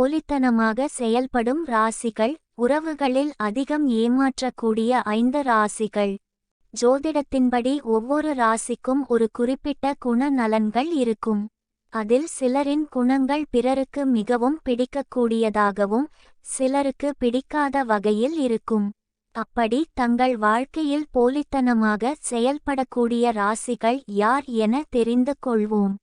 போலித்தனமாக செயல்படும் ராசிகள். உறவுகளில் அதிகம் ஏமாற்றக்கூடிய 5 ராசிகள். ஜோதிடத்தின்படி ஒவ்வொரு ராசிக்கும் ஒரு குறிப்பிட்ட குணநலன்கள் இருக்கும். அதில் சிலரின் குணங்கள் பிறருக்கு மிகவும் பிடிக்கக்கூடியதாகவும் சிலருக்கு பிடிக்காத வகையில் இருக்கும். அப்படி தங்கள் வாழ்க்கையில் போலித்தனமாக செயல்படக்கூடிய ராசிகள் யார் என தெரிந்து கொள்வோம்.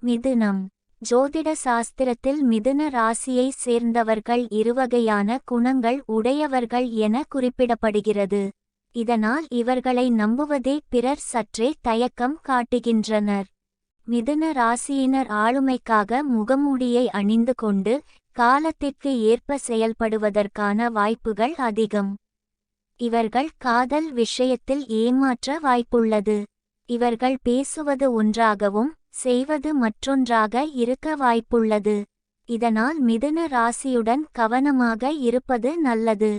மிதுனம். ஜோதிட சாஸ்திரத்தில் மிதுன ராசியை சேர்ந்தவர்கள் இருவகையான குணங்கள் உடையவர்கள் என குறிப்பிடப்படுகிறது. இதனால் இவர்களை நம்புவதே பிறர் சற்றே தயக்கம் காட்டுகின்றனர். மிதுன ராசியினர் ஆளுமைக்காக முகமூடியை அணிந்து கொண்டு காலத்திற்கு ஏற்ப செயல்படுவதற்கான வாய்ப்புகள் அதிகம். இவர்கள் காதல் விஷயத்தில் ஏமாற்ற வாய்ப்புள்ளது. இவர்கள் பேசுவது ஒன்றாகவும் செய்வது மற்றொன்றாக இருக்க வாய்ப்புள்ளது. இதனால் மிதுன ராசியுடன் கவனமாக இருப்பது நல்லது.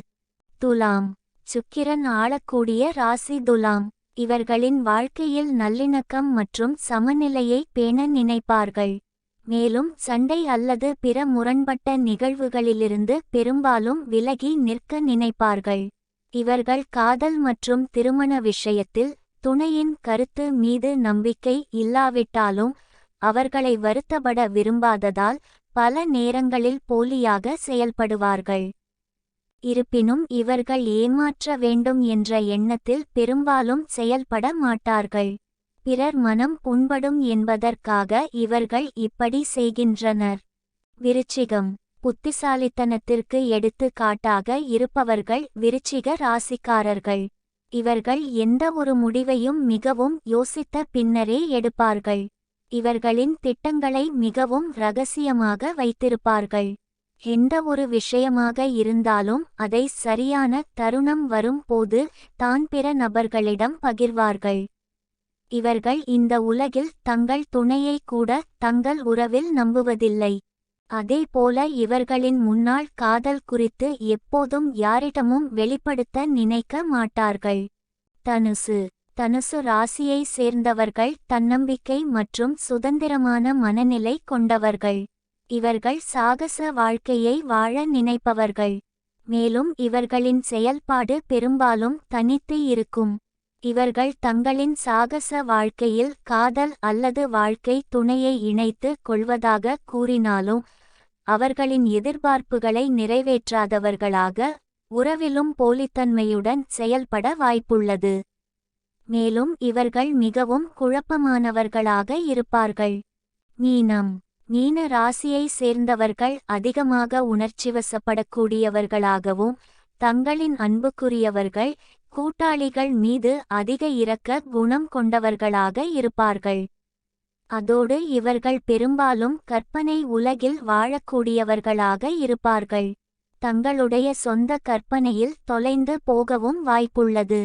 துலாம். சுக்கிரன் ஆளக்கூடிய ராசி துலாம். இவர்களின் வாழ்க்கையில் நல்லிணக்கம் மற்றும் சமநிலையை பேண நினைப்பார்கள். மேலும் சண்டை அல்லது பிற முரண்பட்ட நிகழ்வுகளிலிருந்து பெரும்பாலும் விலகி நிற்க நினைப்பார்கள். இவர்கள் காதல் மற்றும் திருமண விஷயத்தில் துணையின் கருத்து மீது நம்பிக்கை இல்லாவிட்டாலும் அவர்களை வருத்தப்பட விரும்பாததால் பல நேரங்களில் போலியாக செயல்படுவார்கள். இருப்பினும் இவர்கள் ஏமாற்ற வேண்டும் என்ற எண்ணத்தில் பெரும்பாலும் செயல்பட மாட்டார்கள். பிறர் மனம் புண்படும் என்பதற்காக இவர்கள் இப்படி செய்கின்றனர். விருச்சிகம். புத்திசாலித்தனத்திற்கு எடுத்து காட்டாக இருப்பவர்கள் விருச்சிக ராசிக்காரர்கள். இவர்கள் எந்த ஒரு முடிவையும் மிகவும் யோசித்த பின்னரே எடுப்பார்கள். இவர்களின் திட்டங்களை மிகவும் இரகசியமாக வைத்திருப்பார்கள். எந்த ஒரு விஷயமாக இருந்தாலும் அதை சரியான தருணம் வரும் போது தான் பிற நபர்களிடம் பகிர்வார்கள். இவர்கள் இந்த உலகில் தங்கள் துணையை கூட தங்கள் உறவில் நம்புவதில்லை. அதேபோல இவர்களின் முன்னாள் காதல் குறித்து எப்போதும் யாரிடமும் வெளிப்படுத்த நினைக்க மாட்டார்கள். தனுசு. தனுசு ராசியை சேர்ந்தவர்கள் தன்னம்பிக்கை மற்றும் சுதந்திரமான மனநிலை கொண்டவர்கள். இவர்கள் சாகச வாழ்க்கையை வாழ நினைப்பவர்கள். மேலும் இவர்களின் செயல்பாடு பெரும்பாலும் தனித்து இருக்கும். இவர்கள் தங்களின் சாகச வாழ்க்கையில் காதல் அல்லது வாழ்க்கை துணையை இணைத்து கொள்வதாக கூறினாலும் அவர்களின் எதிர்பார்ப்புகளை நிறைவேற்றாதவர்களாக உறவிலும் போலித்தன்மையுடன் செயல்பட வாய்ப்புள்ளது. மேலும் இவர்கள் மிகவும் குழப்பமானவர்களாக இருப்பார்கள். மீனம். மீன ராசியை சேர்ந்தவர்கள் அதிகமாக உணர்ச்சிவசப்படக்கூடியவர்களாகவும் தங்களின் அன்புக்குரியவர்கள் கூட்டாளிகள் மீது அதிக இரக்க குணம் கொண்டவர்களாக இருப்பார்கள். அதோடு இவர்கள் பெரும்பாலும் கற்பனை உலகில் வாழக்கூடியவர்களாக இருப்பார்கள். தங்களுடைய சொந்த கற்பனையில் தொலைந்து போகவும் வாய்ப்புள்ளது.